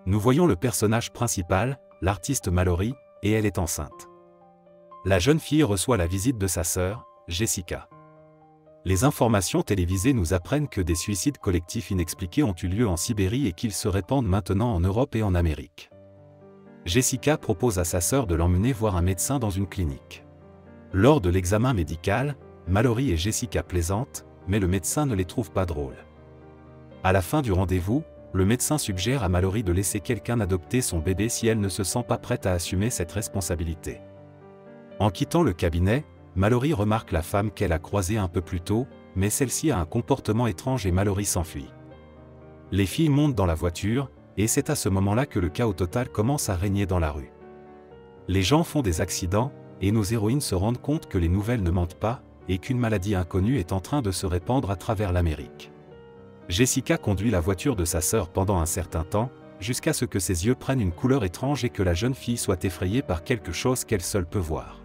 Nous voyons le personnage principal, l'artiste Mallory, et elle est enceinte. La jeune fille reçoit la visite de sa sœur, Jessica. Les informations télévisées nous apprennent que des suicides collectifs inexpliqués ont eu lieu en Sibérie et qu'ils se répandent maintenant en Europe et en Amérique. Jessica propose à sa sœur de l'emmener voir un médecin dans une clinique. Lors de l'examen médical, Mallory et Jessica plaisantent, mais le médecin ne les trouve pas drôles. À la fin du rendez-vous, le médecin suggère à Mallory de laisser quelqu'un adopter son bébé si elle ne se sent pas prête à assumer cette responsabilité. En quittant le cabinet, Mallory remarque la femme qu'elle a croisée un peu plus tôt, mais celle-ci a un comportement étrange et Mallory s'enfuit. Les filles montent dans la voiture, et c'est à ce moment-là que le chaos total commence à régner dans la rue. Les gens font des accidents, et nos héroïnes se rendent compte que les nouvelles ne mentent pas, et qu'une maladie inconnue est en train de se répandre à travers l'Amérique. Jessica conduit la voiture de sa sœur pendant un certain temps, jusqu'à ce que ses yeux prennent une couleur étrange et que la jeune fille soit effrayée par quelque chose qu'elle seule peut voir.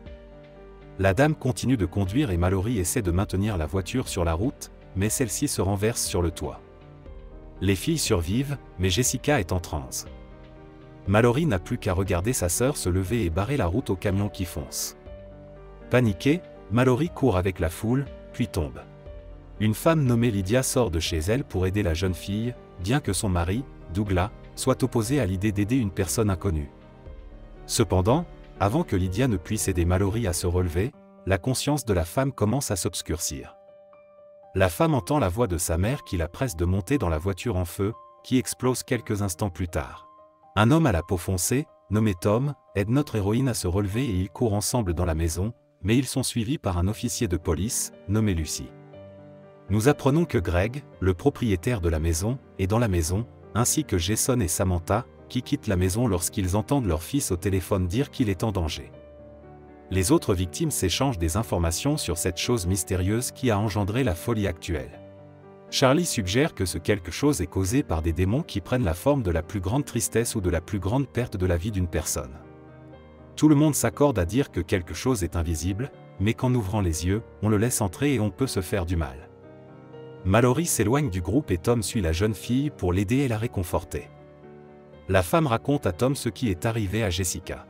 La dame continue de conduire et Mallory essaie de maintenir la voiture sur la route, mais celle-ci se renverse sur le toit. Les filles survivent, mais Jessica est en transe. Mallory n'a plus qu'à regarder sa sœur se lever et barrer la route au camion qui fonce. Paniquée, Mallory court avec la foule, puis tombe. Une femme nommée Lydia sort de chez elle pour aider la jeune fille, bien que son mari, Douglas, soit opposé à l'idée d'aider une personne inconnue. Cependant, avant que Lydia ne puisse aider Mallory à se relever, la conscience de la femme commence à s'obscurcir. La femme entend la voix de sa mère qui la presse de monter dans la voiture en feu, qui explose quelques instants plus tard. Un homme à la peau foncée, nommé Tom, aide notre héroïne à se relever et ils courent ensemble dans la maison, mais ils sont suivis par un officier de police, nommé Lucy. Nous apprenons que Greg, le propriétaire de la maison, est dans la maison, ainsi que Jason et Samantha, qui quittent la maison lorsqu'ils entendent leur fils au téléphone dire qu'il est en danger. Les autres victimes s'échangent des informations sur cette chose mystérieuse qui a engendré la folie actuelle. Charlie suggère que ce quelque chose est causé par des démons qui prennent la forme de la plus grande tristesse ou de la plus grande perte de la vie d'une personne. Tout le monde s'accorde à dire que quelque chose est invisible, mais qu'en ouvrant les yeux, on le laisse entrer et on peut se faire du mal. Mallory s'éloigne du groupe et Tom suit la jeune fille pour l'aider et la réconforter. La femme raconte à Tom ce qui est arrivé à Jessica.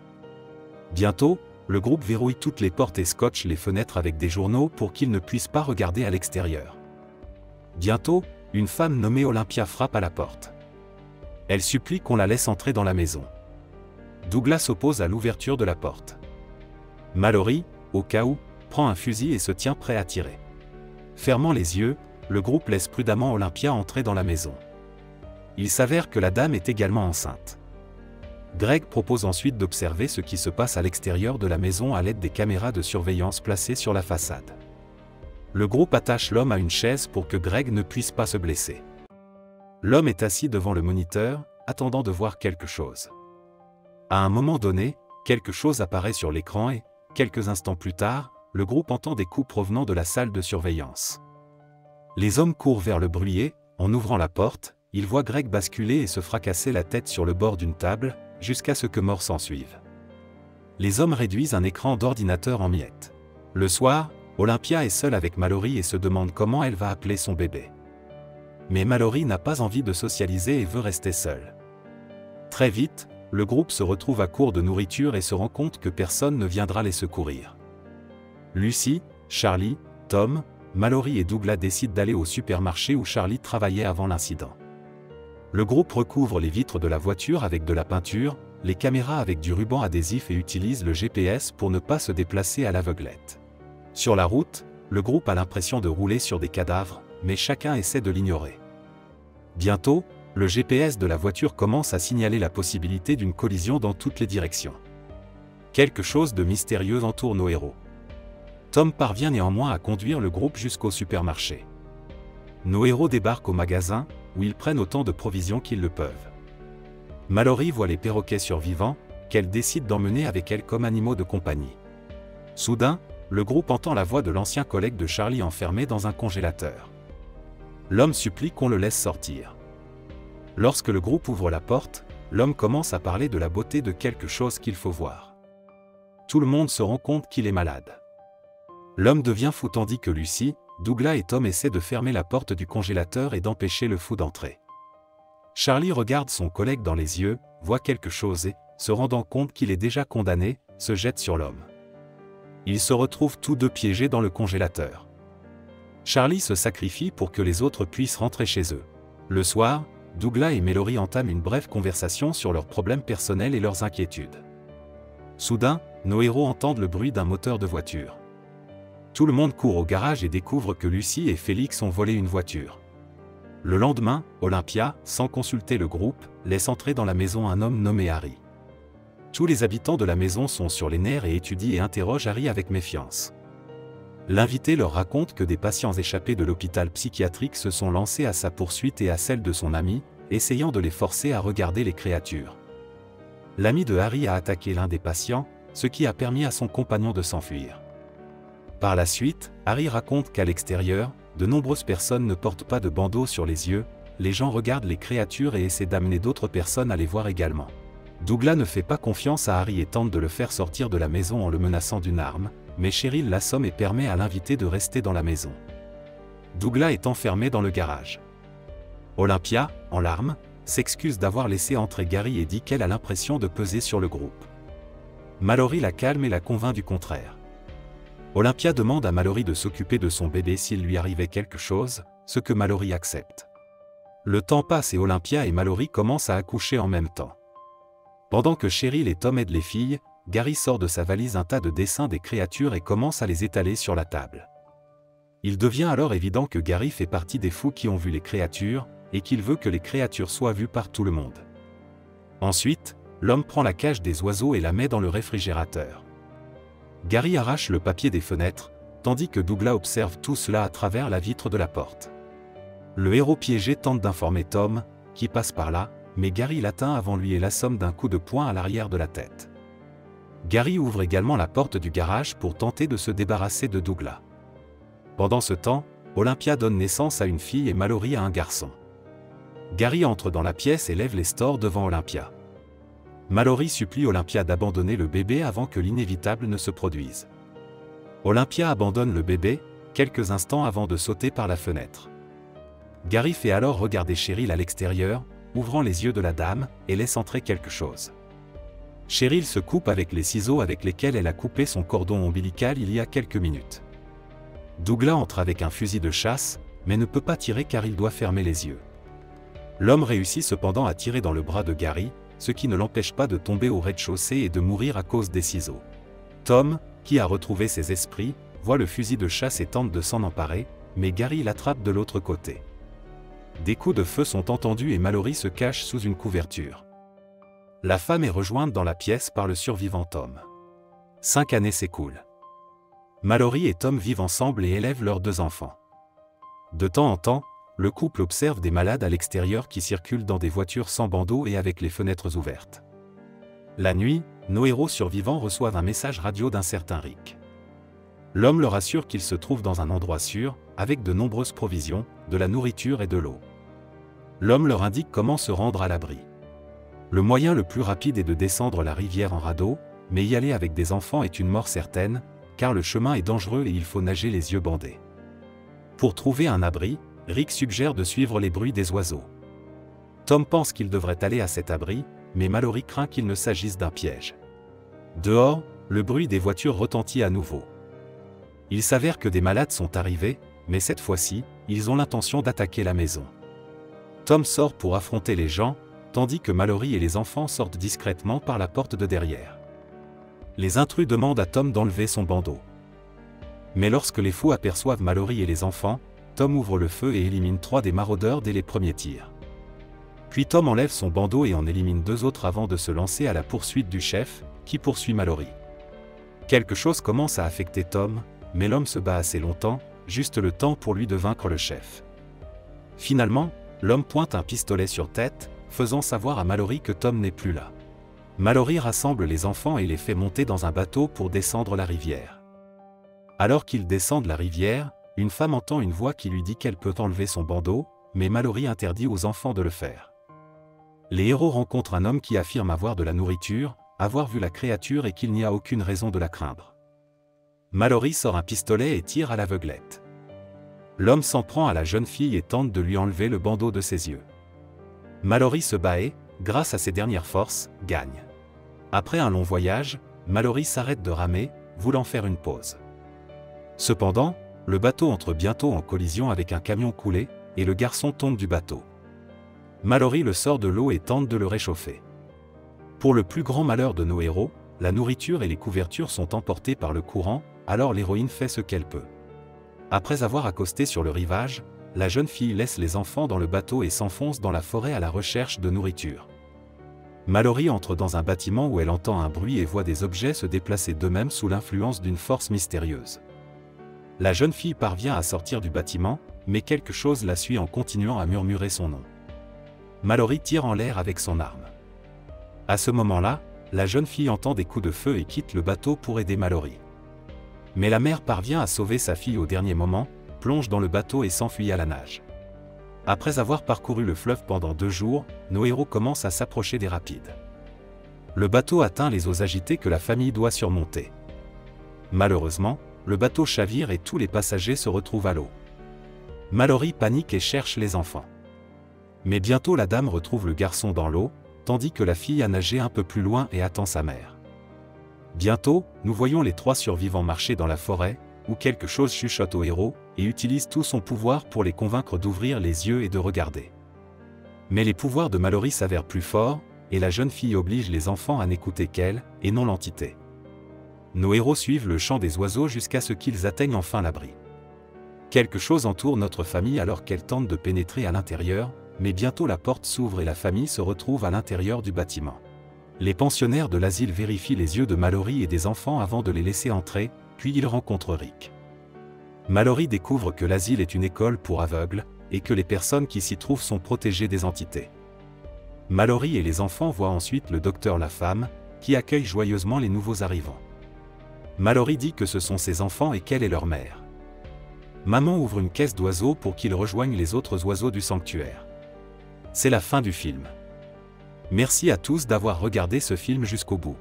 Bientôt, le groupe verrouille toutes les portes et scotche les fenêtres avec des journaux pour qu'ils ne puissent pas regarder à l'extérieur. Bientôt, une femme nommée Olympia frappe à la porte. Elle supplie qu'on la laisse entrer dans la maison. Douglas s'oppose à l'ouverture de la porte. Mallory, au cas où, prend un fusil et se tient prêt à tirer. Fermant les yeux, le groupe laisse prudemment Olympia entrer dans la maison. Il s'avère que la dame est également enceinte. Greg propose ensuite d'observer ce qui se passe à l'extérieur de la maison à l'aide des caméras de surveillance placées sur la façade. Le groupe attache l'homme à une chaise pour que Greg ne puisse pas se blesser. L'homme est assis devant le moniteur, attendant de voir quelque chose. À un moment donné, quelque chose apparaît sur l'écran et, quelques instants plus tard, le groupe entend des coups provenant de la salle de surveillance. Les hommes courent vers le bruit. En ouvrant la porte, ils voient Greg basculer et se fracasser la tête sur le bord d'une table, jusqu'à ce que mort s'ensuive. Les hommes réduisent un écran d'ordinateur en miettes. Le soir, Olympia est seule avec Mallory et se demande comment elle va appeler son bébé. Mais Mallory n'a pas envie de socialiser et veut rester seule. Très vite, le groupe se retrouve à court de nourriture et se rend compte que personne ne viendra les secourir. Lucy, Charlie, Tom, Mallory et Douglas décident d'aller au supermarché où Charlie travaillait avant l'incident. Le groupe recouvre les vitres de la voiture avec de la peinture, les caméras avec du ruban adhésif et utilise le GPS pour ne pas se déplacer à l'aveuglette. Sur la route, le groupe a l'impression de rouler sur des cadavres, mais chacun essaie de l'ignorer. Bientôt, le GPS de la voiture commence à signaler la possibilité d'une collision dans toutes les directions. Quelque chose de mystérieux entoure nos héros. Tom parvient néanmoins à conduire le groupe jusqu'au supermarché. Nos héros débarquent au magasin, où ils prennent autant de provisions qu'ils le peuvent. Mallory voit les perroquets survivants, qu'elle décide d'emmener avec elle comme animaux de compagnie. Soudain, le groupe entend la voix de l'ancien collègue de Charlie enfermé dans un congélateur. L'homme supplie qu'on le laisse sortir. Lorsque le groupe ouvre la porte, l'homme commence à parler de la beauté de quelque chose qu'il faut voir. Tout le monde se rend compte qu'il est malade. L'homme devient fou tandis que Lucy, Douglas et Tom essaient de fermer la porte du congélateur et d'empêcher le fou d'entrer. Charlie regarde son collègue dans les yeux, voit quelque chose et, se rendant compte qu'il est déjà condamné, se jette sur l'homme. Ils se retrouvent tous deux piégés dans le congélateur. Charlie se sacrifie pour que les autres puissent rentrer chez eux. Le soir, Douglas et Mallory entament une brève conversation sur leurs problèmes personnels et leurs inquiétudes. Soudain, nos héros entendent le bruit d'un moteur de voiture. Tout le monde court au garage et découvre que Lucie et Félix ont volé une voiture. Le lendemain, Olympia, sans consulter le groupe, laisse entrer dans la maison un homme nommé Harry. Tous les habitants de la maison sont sur les nerfs et étudient et interrogent Harry avec méfiance. L'invité leur raconte que des patients échappés de l'hôpital psychiatrique se sont lancés à sa poursuite et à celle de son ami, essayant de les forcer à regarder les créatures. L'ami de Harry a attaqué l'un des patients, ce qui a permis à son compagnon de s'enfuir. Par la suite, Harry raconte qu'à l'extérieur, de nombreuses personnes ne portent pas de bandeau sur les yeux, les gens regardent les créatures et essaient d'amener d'autres personnes à les voir également. Douglas ne fait pas confiance à Harry et tente de le faire sortir de la maison en le menaçant d'une arme, mais Cheryl l'assomme et permet à l'invité de rester dans la maison. Douglas est enfermé dans le garage. Olympia, en larmes, s'excuse d'avoir laissé entrer Gary et dit qu'elle a l'impression de peser sur le groupe. Mallory la calme et la convainc du contraire. Olympia demande à Mallory de s'occuper de son bébé s'il lui arrivait quelque chose, ce que Mallory accepte. Le temps passe et Olympia et Mallory commencent à accoucher en même temps. Pendant que Cheryl et Tom aident les filles, Gary sort de sa valise un tas de dessins des créatures et commence à les étaler sur la table. Il devient alors évident que Gary fait partie des fous qui ont vu les créatures, et qu'il veut que les créatures soient vues par tout le monde. Ensuite, l'homme prend la cage des oiseaux et la met dans le réfrigérateur. Gary arrache le papier des fenêtres, tandis que Douglas observe tout cela à travers la vitre de la porte. Le héros piégé tente d'informer Tom, qui passe par là, mais Gary l'atteint avant lui et l'assomme d'un coup de poing à l'arrière de la tête. Gary ouvre également la porte du garage pour tenter de se débarrasser de Douglas. Pendant ce temps, Olympia donne naissance à une fille et Mallory à un garçon. Gary entre dans la pièce et lève les stores devant Olympia. Mallory supplie Olympia d'abandonner le bébé avant que l'inévitable ne se produise. Olympia abandonne le bébé, quelques instants avant de sauter par la fenêtre. Gary fait alors regarder Cheryl à l'extérieur, ouvrant les yeux de la dame, et laisse entrer quelque chose. Cheryl se coupe avec les ciseaux avec lesquels elle a coupé son cordon ombilical il y a quelques minutes. Douglas entre avec un fusil de chasse, mais ne peut pas tirer car il doit fermer les yeux. L'homme réussit cependant à tirer dans le bras de Gary, ce qui ne l'empêche pas de tomber au rez-de-chaussée et de mourir à cause des ciseaux. Tom, qui a retrouvé ses esprits, voit le fusil de chasse et tente de s'en emparer, mais Gary l'attrape de l'autre côté. Des coups de feu sont entendus et Mallory se cache sous une couverture. La femme est rejointe dans la pièce par le survivant Tom. 5 années s'écoulent. Mallory et Tom vivent ensemble et élèvent leurs 2 enfants. De temps en temps, le couple observe des malades à l'extérieur qui circulent dans des voitures sans bandeau et avec les fenêtres ouvertes. La nuit, nos héros survivants reçoivent un message radio d'un certain Rick. L'homme leur assure qu'il se trouve dans un endroit sûr, avec de nombreuses provisions, de la nourriture et de l'eau. L'homme leur indique comment se rendre à l'abri. Le moyen le plus rapide est de descendre la rivière en radeau, mais y aller avec des enfants est une mort certaine, car le chemin est dangereux et il faut nager les yeux bandés. Pour trouver un abri, Rick suggère de suivre les bruits des oiseaux. Tom pense qu'il devrait aller à cet abri, mais Mallory craint qu'il ne s'agisse d'un piège. Dehors, le bruit des voitures retentit à nouveau. Il s'avère que des malades sont arrivés, mais cette fois-ci, ils ont l'intention d'attaquer la maison. Tom sort pour affronter les gens, tandis que Mallory et les enfants sortent discrètement par la porte de derrière. Les intrus demandent à Tom d'enlever son bandeau. Mais lorsque les fous aperçoivent Mallory et les enfants, Tom ouvre le feu et élimine 3 des maraudeurs dès les premiers tirs. Puis Tom enlève son bandeau et en élimine 2 autres avant de se lancer à la poursuite du chef, qui poursuit Mallory. Quelque chose commence à affecter Tom, mais l'homme se bat assez longtemps, juste le temps pour lui de vaincre le chef. Finalement, l'homme pointe un pistolet sur tête, faisant savoir à Mallory que Tom n'est plus là. Mallory rassemble les enfants et les fait monter dans un bateau pour descendre la rivière. Alors qu'ils descendent la rivière, une femme entend une voix qui lui dit qu'elle peut enlever son bandeau, mais Mallory interdit aux enfants de le faire. Les héros rencontrent un homme qui affirme avoir de la nourriture, avoir vu la créature et qu'il n'y a aucune raison de la craindre. Mallory sort un pistolet et tire à l'aveuglette. L'homme s'en prend à la jeune fille et tente de lui enlever le bandeau de ses yeux. Mallory se bat et, grâce à ses dernières forces, gagne. Après un long voyage, Mallory s'arrête de ramer, voulant faire une pause. Cependant, le bateau entre bientôt en collision avec un camion coulé, et le garçon tombe du bateau. Mallory le sort de l'eau et tente de le réchauffer. Pour le plus grand malheur de nos héros, la nourriture et les couvertures sont emportées par le courant, alors l'héroïne fait ce qu'elle peut. Après avoir accosté sur le rivage, la jeune fille laisse les enfants dans le bateau et s'enfonce dans la forêt à la recherche de nourriture. Mallory entre dans un bâtiment où elle entend un bruit et voit des objets se déplacer d'eux-mêmes sous l'influence d'une force mystérieuse. La jeune fille parvient à sortir du bâtiment, mais quelque chose la suit en continuant à murmurer son nom. Mallory tire en l'air avec son arme. À ce moment-là, la jeune fille entend des coups de feu et quitte le bateau pour aider Mallory. Mais la mère parvient à sauver sa fille au dernier moment, plonge dans le bateau et s'enfuit à la nage. Après avoir parcouru le fleuve pendant 2 jours, nos héros commencent à s'approcher des rapides. Le bateau atteint les eaux agitées que la famille doit surmonter. Malheureusement, le bateau chavire et tous les passagers se retrouvent à l'eau. Mallory panique et cherche les enfants. Mais bientôt la dame retrouve le garçon dans l'eau, tandis que la fille a nagé un peu plus loin et attend sa mère. Bientôt, nous voyons les 3 survivants marcher dans la forêt, où quelque chose chuchote au héros, et utilise tout son pouvoir pour les convaincre d'ouvrir les yeux et de regarder. Mais les pouvoirs de Mallory s'avèrent plus forts, et la jeune fille oblige les enfants à n'écouter qu'elle, et non l'entité. Nos héros suivent le chant des oiseaux jusqu'à ce qu'ils atteignent enfin l'abri. Quelque chose entoure notre famille alors qu'elle tente de pénétrer à l'intérieur, mais bientôt la porte s'ouvre et la famille se retrouve à l'intérieur du bâtiment. Les pensionnaires de l'asile vérifient les yeux de Mallory et des enfants avant de les laisser entrer, puis ils rencontrent Rick. Mallory découvre que l'asile est une école pour aveugles, et que les personnes qui s'y trouvent sont protégées des entités. Mallory et les enfants voient ensuite le docteur Lafemme, qui accueille joyeusement les nouveaux arrivants. Mallory dit que ce sont ses enfants et qu'elle est leur mère. Maman ouvre une caisse d'oiseaux pour qu'ils rejoignent les autres oiseaux du sanctuaire. C'est la fin du film. Merci à tous d'avoir regardé ce film jusqu'au bout.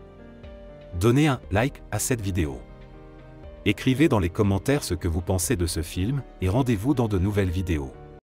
Donnez un like à cette vidéo. Écrivez dans les commentaires ce que vous pensez de ce film, et rendez-vous dans de nouvelles vidéos.